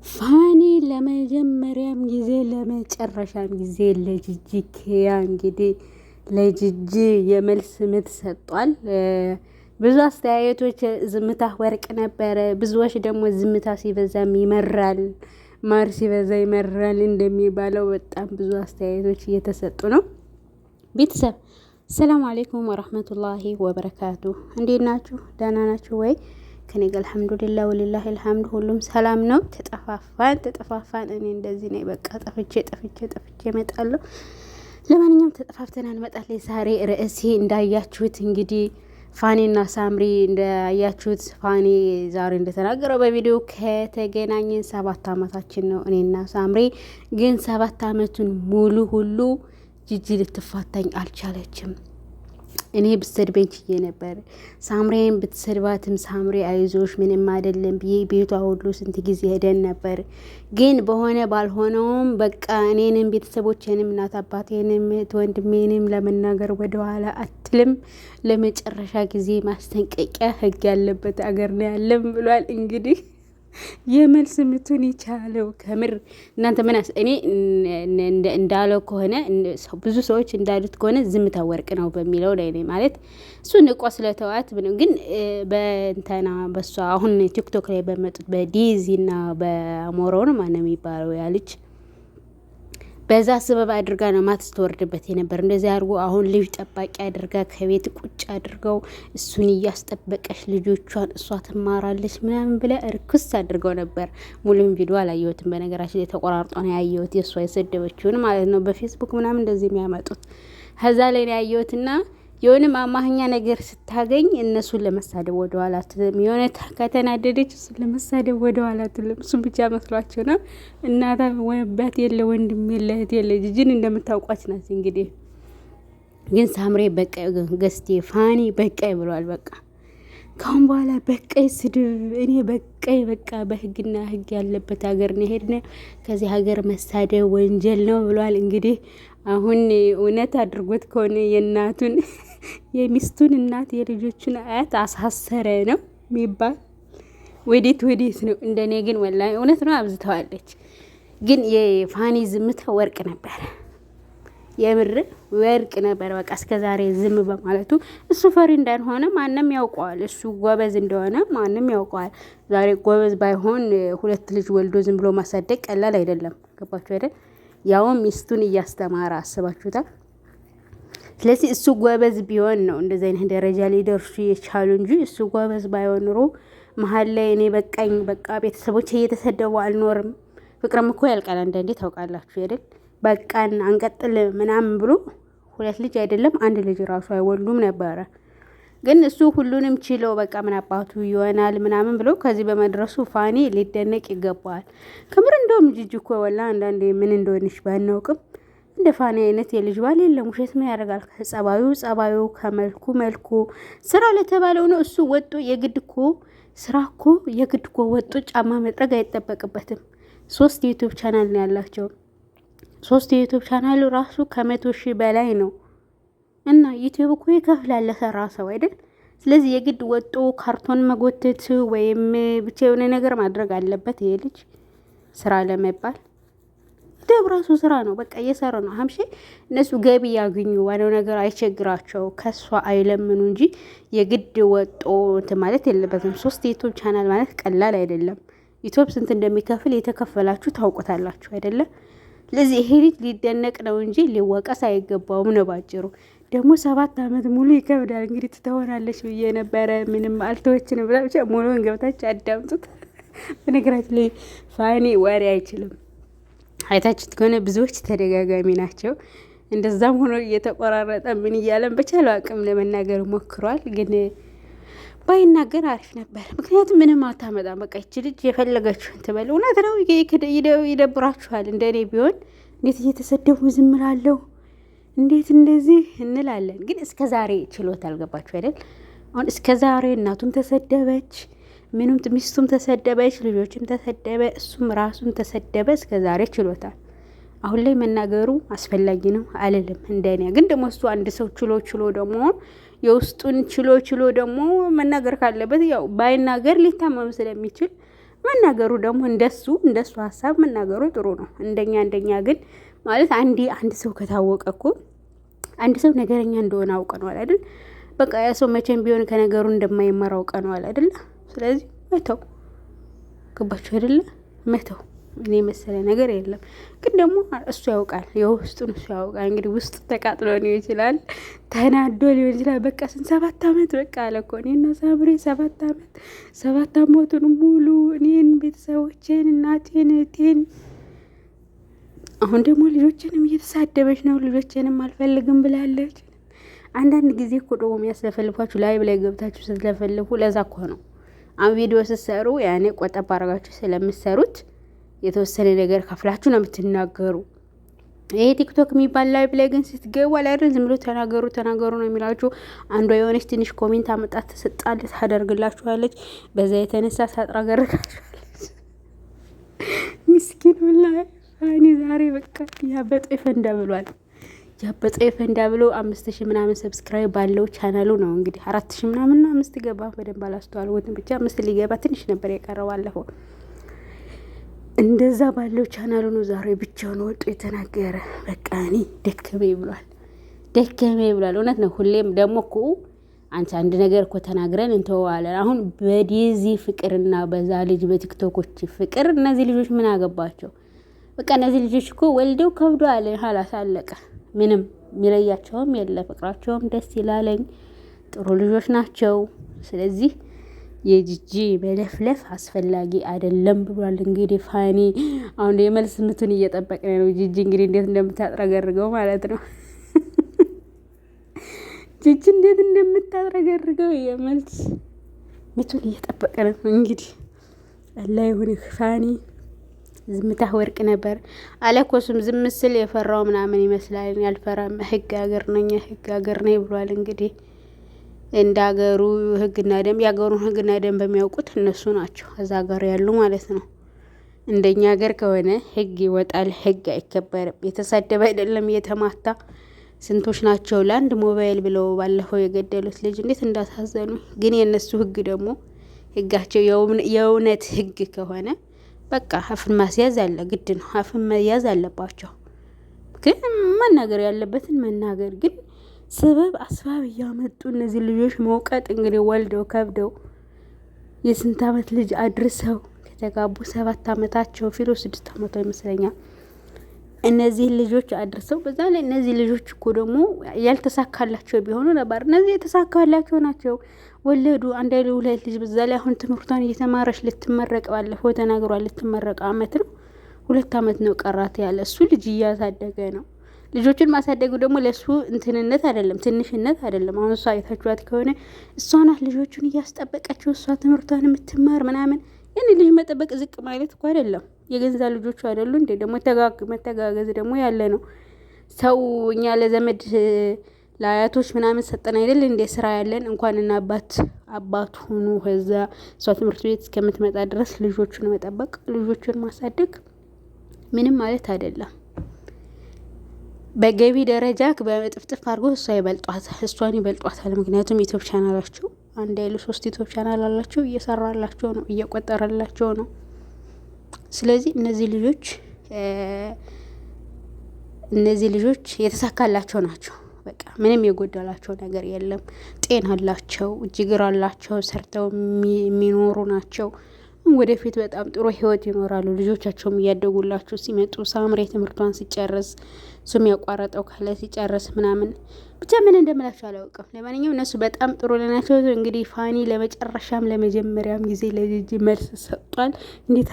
ፋኒ ለመጀመሪያም ጊዜ ለመጨረሻም ጊዜ ለጂጂ ኪያ እንግዲህ ለጂጂ የመልስ ምት ሰጧል። ብዙ አስተያየቶች ዝምታ ወርቅ ነበረ። ብዙዎች ደግሞ ዝምታ ሲበዛም ይመራል፣ ማር ሲበዛ ይመራል እንደሚባለው በጣም ብዙ አስተያየቶች እየተሰጡ ነው። ቤተሰብ ሰላም አለይኩም ወራህመቱላሂ ወበረካቱ። እንዴት ናችሁ? ደህና ናችሁ ወይ? ከኔ ጋር አልሐምዱሊላህ ወሊላሂ አልሐምዱ ሁሉም ሰላም ነው። ተጠፋፋን። እኔ እንደዚህ ነኝ። በቃ ጠፍቼ እመጣለሁ። ለማንኛውም ተጠፋፍተን እንመጣለን። ዛሬ ርዕሴ እንዳያችሁት እንግዲህ ፋኒና ሳምሪ እንዳያችሁት ፋኒ ዛሬ እንደተናገረው በቪዲዮ ከተገናኘን 7 አመታችን ነው እኔና ሳምሪ። ግን 7 አመቱን ሙሉ ሁሉ ጂጂ ልትፋታኝ አልቻለችም። እኔ ብትሰድበኝ ችዬ ነበር። ሳምሬን ብትሰድባትም ሳምሬ አይዞሽ ምንም አይደለም ብዬ ቤቷ ሁሉ ስንት ጊዜ ሄደን ነበር። ግን በሆነ ባልሆነውም በቃ እኔንም ቤተሰቦቼንም እናት አባቴንም ወንድሜንም ለመናገር ወደኋላ አትልም። ለመጨረሻ ጊዜ ማስጠንቀቂያ ህግ ያለበት አገር ነው ያለም ብሏል። እንግዲህ የመልስ ምቱን ይቻለው ከምር እናንተ ምን እኔ እንዳለው ከሆነ ብዙ ሰዎች እንዳሉት ከሆነ ዝምታ ወርቅ ነው በሚለው ላይ ነው ማለት እሱ ንቆ ስለተዋት ነው። ግን በእንተና በሷ አሁን ቲክቶክ ላይ በመጡት በዲዚና በሞሮን ማነው የሚባለው ያለች በዛ ሰበብ አድርጋ ነው ማትስተወርድበት የነበር። እንደዚህ አድርጎ አሁን ልጅ ጠባቂ አድርጋ ከቤት ቁጭ አድርገው እሱን እያስጠበቀሽ ልጆቿን እሷ ትማራለች ምናምን ብለ እርክስ አድርገው ነበር። ሙሉም ቪዲዮ አላየሁትም በነገራችን ላይ ተቆራርጦ ነው ያየሁት። የእሷ የሰደበችውን ማለት ነው በፌስቡክ ምናምን እንደዚህ የሚያመጡት ከዛ ላይ ነው ያየሁትና የሆነም አማህኛ ነገር ስታገኝ እነሱን ለመሳደብ ወደኋላ አትልም። የሆነ ከተናደደች እሱን ለመሳደብ ወደኋላ አትልም። እሱን ብቻ መስሏቸው ነው። እናታ ወበት የለ ወንድም የለ እህት የለ ጂጂን እንደምታውቋት ናት። እንግዲህ ግን ሳምሬ በቃ ገስቴ ፋኒ በቃይ ብሏል። በቃ ካሁን በኋላ በቃይ ስድብ እኔ በቃይ በቃ በህግና ህግ ያለበት ሀገር ነው ሄድነ። ከዚህ ሀገር መሳደብ ወንጀል ነው ብሏል። እንግዲህ አሁን እውነት አድርጎት ከሆነ የእናቱን የሚስቱን እናት የልጆቹን አያት አሳሰረ ነው የሚባል ወዴት ነው? እንደኔ ግን ወላሂ እውነት ነው አብዝተዋለች። ግን የፋኒ ዝምታ ወርቅ ነበር፣ የምር ወርቅ ነበር። በቃ እስከዛሬ ዝም በማለቱ እሱ ፈሪ እንዳልሆነ ማንም ያውቀዋል። እሱ ጎበዝ እንደሆነ ማንም ያውቀዋል። ዛሬ ጎበዝ ባይሆን 2 ልጅ ወልዶ ዝም ብሎ ማሳደግ ቀላል አይደለም። ገባችሁ አይደል? ያውም ሚስቱን እያስተማረ አስባችሁታል። ስለዚህ እሱ ጎበዝ ቢሆን ነው እንደዚህ አይነት ደረጃ ላይ ደርሱ የቻሉ እንጂ እሱ ጎበዝ ባይሆን ኑሮ መሀል ላይ እኔ በቃኝ በቃ ቤተሰቦች እየተሰደቡ አልኖርም። ፍቅርም እኮ ያልቃል አንዳንዴ ታውቃላችሁ አይደል? በቃን አንቀጥል ምናምን ብሎ 2 ልጅ አይደለም 1 ልጅ ራሱ አይወልዱም ነበረ። ግን እሱ ሁሉንም ችለው በቃ ምን አባቱ ይሆናል ምናምን ብሎ ከዚህ በመድረሱ ፋኒ ሊደነቅ ይገባዋል። ከምር እንደውም ጂጂ እኮ ወላ አንዳንዴ ምን እንደሆነሽ ባናውቅም እንደ ፋኒ አይነት የልጅ ባል የለም። ውሸት ምን ያደርጋል? ከጸባዩ ከመልኩ ስራ ለተባለው ነው። እሱ ወጡ የግድ እኮ ስራ እኮ የግድ እኮ ወጡ ጫማ መጥረግ አይጠበቅበትም። 3 ዩቲዩብ ቻናል ነው ያላቸው። 3 ዩቲዩብ ቻናሉ ራሱ ከ100,000 በላይ ነው። እና ዩቲዩብ እኮ ይከፍላል ለሰራ ሰው አይደል? ስለዚህ የግድ ወጡ ካርቶን መጎተት ወይም ብቻ የሆነ ነገር ማድረግ አለበት ይሄ ልጅ ስራ ለመባል። ዩቲዩብ ራሱ ስራ ነው። በቃ እየሰራ ነው። ሀምሼ እነሱ ገቢ ያገኙ ዋናው ነገር አይቸግራቸው ከሷ አይለምኑ እንጂ የግድ ወጦ እንትን ማለት የለበትም። 3 ዩቲዩብ ቻናል ማለት ቀላል አይደለም። ዩቲዩብ ስንት እንደሚከፍል የተከፈላችሁ ታውቁታላችሁ አይደለ? ስለዚህ ይሄ ልጅ ሊደነቅ ነው እንጂ ሊወቀስ አይገባውም ነው ባጭሩ። ደግሞ 7 አመት ሙሉ ይከብዳል። እንግዲህ ትተሆናለች ብዬ ነበረ ምንም አልተወችንም ብላ ብቻ ሙሉውን ገብታችሁ አዳምጡት። በነገራችን ላይ ፋኒ ወሬ አይችልም። አይታችሁት ከሆነ ብዙዎች ተደጋጋሚ ናቸው። እንደዛም ሆኖ እየተቆራረጠ ምን እያለን በቻለው አቅም ለመናገር ሞክሯል። ግን ባይናገር አሪፍ ነበር። ምክንያቱም ምንም አታመጣም። በቃ ይች ልጅ የፈለገችውን ትበል። እውነት ነው ይደብራችኋል። እንደኔ ቢሆን እንዴት እየተሰደቡ ዝም እላለሁ እንዴት እንደዚህ እንላለን። ግን እስከ ዛሬ ችሎት አልገባችሁ አይደል? አሁን እስከ ዛሬ እናቱም ተሰደበች፣ ምንም ሚስቱም ተሰደበች፣ ልጆችም ተሰደበ፣ እሱም ራሱን ተሰደበ። እስከ ዛሬ ችሎታል። አሁን ላይ መናገሩ አስፈላጊ ነው አልልም እንደኔ። ግን ደግሞ እሱ አንድ ሰው ችሎ ደግሞ የውስጡን ችሎ ደግሞ መናገር ካለበት ያው ባይናገር ሊታመም ስለሚችል መናገሩ ደግሞ እንደሱ ሀሳብ መናገሩ ጥሩ ነው። እንደኛ ግን ማለት አንድ ሰው ከታወቀ እኮ አንድ ሰው ነገረኛ እንደሆነ አውቀነዋል አይደል? በቃ ያ ሰው መቼም ቢሆን ከነገሩ እንደማይመራ አውቀነዋል አይደል? ስለዚህ መተው ገባችሁ አይደለ? መተው እኔ መሰለ ነገር የለም። ግን ደግሞ እሱ ያውቃል፣ የውስጡን እሱ ያውቃል። እንግዲህ ውስጥ ተቃጥሎ ሊሆን ይችላል፣ ተናዶ ሊሆን ይችላል። በቃ 7 ዓመት በቃ አለ እኮ እኔና ሳምሬ 7 ዓመቱን ሙሉ እኔን፣ ቤተሰቦቼን፣ እናቴን፣ እህቴን፣ አሁን ደግሞ ልጆችንም እየተሳደበች ነው። ልጆችንም አልፈልግም ብላለች። አንዳንድ ጊዜ እኮ ደግሞ የሚያስለፈልፏችሁ ላይቭ ላይ ገብታችሁ ስትለፈልፉ ለዛ እኮ ነው። አሁን ቪዲዮ ስትሰሩ ያኔ ቆጠብ አድርጋችሁ ስለምትሰሩት የተወሰነ ነገር ከፍላችሁ ነው የምትናገሩ። ይሄ ቲክቶክ የሚባል ላይቭ ላይ ግን ስትገቡ አላይደል ዝም ብሎ ተናገሩ ነው የሚላችሁ። አንዷ የሆነች ትንሽ ኮሜንት አመጣት ተሰጣል ታደርግላችኋለች። በዛ የተነሳ ሳጥራገርጋችኋለች። ምስኪን ወላሂ እኔ ዛሬ በቃ ያበጠ ይፈንዳ ብሏል። ያበጠ ይፈንዳ ብሎ 5000 ምናምን ሰብስክራይብ ባለው ቻናሉ ነው እንግዲህ 4000 ምናምን ነው 5 ገባ። በደንብ አላስተዋልኩትም። ብቻ 5 ሊገባ ትንሽ ነበር የቀረው አለፈው። እንደዛ ባለው ቻናሉ ነው ዛሬ ብቻውን ወጥቶ የተናገረ። በቃ እኔ ደከሜ ብሏል። እውነት ነው። ሁሌም ደግሞ እኮ አንድ ነገር እኮ ተናግረን እንተዋለን። አሁን በዲዚ ፍቅርና በዛ ልጅ በቲክቶኮች ፍቅር እነዚህ ልጆች ምን አገባቸው? በቃ እነዚህ ልጆች እኮ ወልደው ከብደዋል። ሀላስ አለቀ። ምንም የሚለያቸውም የለ። ፍቅራቸውም ደስ ይላለኝ። ጥሩ ልጆች ናቸው። ስለዚህ የጂጂ መለፍለፍ አስፈላጊ አይደለም ብሏል። እንግዲህ ፋኒ አሁን የመልስ ምቱን እየጠበቅን ነው። ጂጂ እንግዲህ እንዴት እንደምታጥረገርገው ማለት ነው። ጂጂ እንዴት እንደምታጥረገርገው የመልስ ምቱን እየጠበቅን ነው። እንግዲህ አላህ ይሁንህ ፋኒ። ዝምታህ ወርቅ ነበር አለኮሱም ዝም ስል የፈራው ምናምን ይመስላል። ያልፈራም ህግ ሀገር ነኝ ብሏል። እንግዲህ እንደ ሀገሩ ህግና ደንብ የሀገሩን ህግና ደንብ በሚያውቁት እነሱ ናቸው እዛ ሀገር ያሉ ማለት ነው። እንደኛ ሀገር ከሆነ ህግ ይወጣል፣ ህግ አይከበርም። የተሳደበ አይደለም የተማታ ስንቶች ናቸው ለአንድ ሞባይል ብለው ባለፈው የገደሉት ልጅ እንዴት እንዳሳዘኑ። ግን የእነሱ ህግ ደግሞ ህጋቸው የእውነት ህግ ከሆነ በቃ አፍን ማስያዝ አለ፣ ግድ ነው። አፍን መያዝ አለባቸው። ግን መናገር ያለበትን መናገር። ግን ሰበብ አስባብ እያመጡ እነዚህ ልጆች መውቀጥ እንግዲህ ወልደው ከብደው የስንት ዓመት ልጅ አድርሰው ከተጋቡ 7 ዓመታቸው ፊሎ 6 ዓመቷ ይመስለኛል። እነዚህ ልጆች አድርሰው በዛ ላይ እነዚህ ልጆች እኮ ደግሞ ያልተሳካላቸው ቢሆኑ ነበር። እነዚህ የተሳካላቸው ናቸው። ወለዱ አንድ አይሉ 2 ልጅ። በዛ ላይ አሁን ትምህርቷን እየተማረች ልትመረቅ ባለፈው ተናግሯል። ልትመረቅ አመት ነው 2 ዓመት ነው ቀራት ያለ እሱ ልጅ እያሳደገ ነው። ልጆችን ማሳደጉ ደግሞ ለሱ እንትንነት አይደለም፣ ትንሽነት አይደለም። አሁን እሷ አይታችኋት ከሆነ እሷ ናት ልጆቹን እያስጠበቀችው፣ እሷ ትምህርቷን የምትማር ምናምን። ያን ልጅ መጠበቅ ዝቅ ማለት እኮ አይደለም። የገንዛ ልጆቹ አይደሉ እንዴ? ደግሞ መተጋገዝ ደግሞ ያለ ነው። ሰው እኛ ለዘመድ ለአያቶች ምናምን ሰጠን አይደል እንዴ ስራ ያለን። እንኳንና አባት ሆኑ ከዛ እሷ ትምህርት ቤት እስከምትመጣ ድረስ ልጆቹን መጠበቅ፣ ልጆቹን ማሳደግ ምንም ማለት አይደለም። በገቢ ደረጃ በጥፍጥፍ አድርጎ እሷን ይበልጧታል። ምክንያቱም ዩቲዩብ ቻናላቸው አንድ አይሉ 3 ዩቲዩብ ቻናል አላቸው። እየሰራላቸው ነው፣ እየቆጠረላቸው ነው። ስለዚህ እነዚህ ልጆች የተሳካላቸው ናቸው። በቃ ምንም የጎደላቸው ነገር የለም። ጤና አላቸው፣ እጅግር አላቸው፣ ሰርተው የሚኖሩ ናቸው። ወደፊት በጣም ጥሩ ህይወት ይኖራሉ። ልጆቻቸውም እያደጉላቸው ሲመጡ ሳምሬ ትምህርቷን ሲጨርስ እሱም ያቋረጠው ካለ ሲጨርስ ምናምን ብቻ ምን እንደምላቸው አላውቅም። ለማንኛውም እነሱ በጣም ጥሩ ናቸው። እንግዲህ ፋኒ ለመጨረሻም ለመጀመሪያም ጊዜ ለጂጂ መልስ ሰጥቷል። እንዴት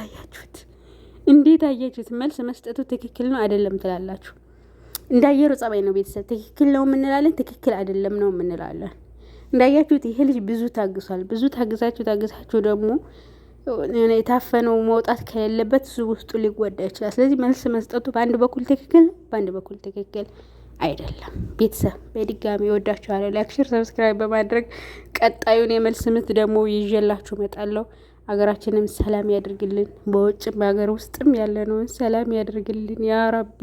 አያችሁት? መልስ መስጠቱ ትክክል ነው አይደለም ትላላችሁ? እንዳየሩ ጸባይ ነው ቤተሰብ። ትክክል ነው የምንላለን፣ ትክክል አይደለም ነው የምንላለን። እንዳያችሁት ይሄ ልጅ ብዙ ታግሷል። ብዙ ታግሳችሁ ደግሞ የታፈነው መውጣት ከሌለበት እሱ ውስጡ ሊጎዳ ይችላል። ስለዚህ መልስ መስጠቱ በአንድ በኩል ትክክል ነው፣ በአንድ በኩል ትክክል አይደለም። ቤተሰብ በድጋሚ ወዳችኋለሁ። ላይክ፣ ሼር፣ ሰብስክራይብ በማድረግ ቀጣዩን የመልስ ምት ደግሞ ይዤላችሁ እመጣለሁ። ሀገራችንም ሰላም ያድርግልን፣ በውጭም በሀገር ውስጥም ያለነውን ሰላም ያድርግልን ያ ረቢ።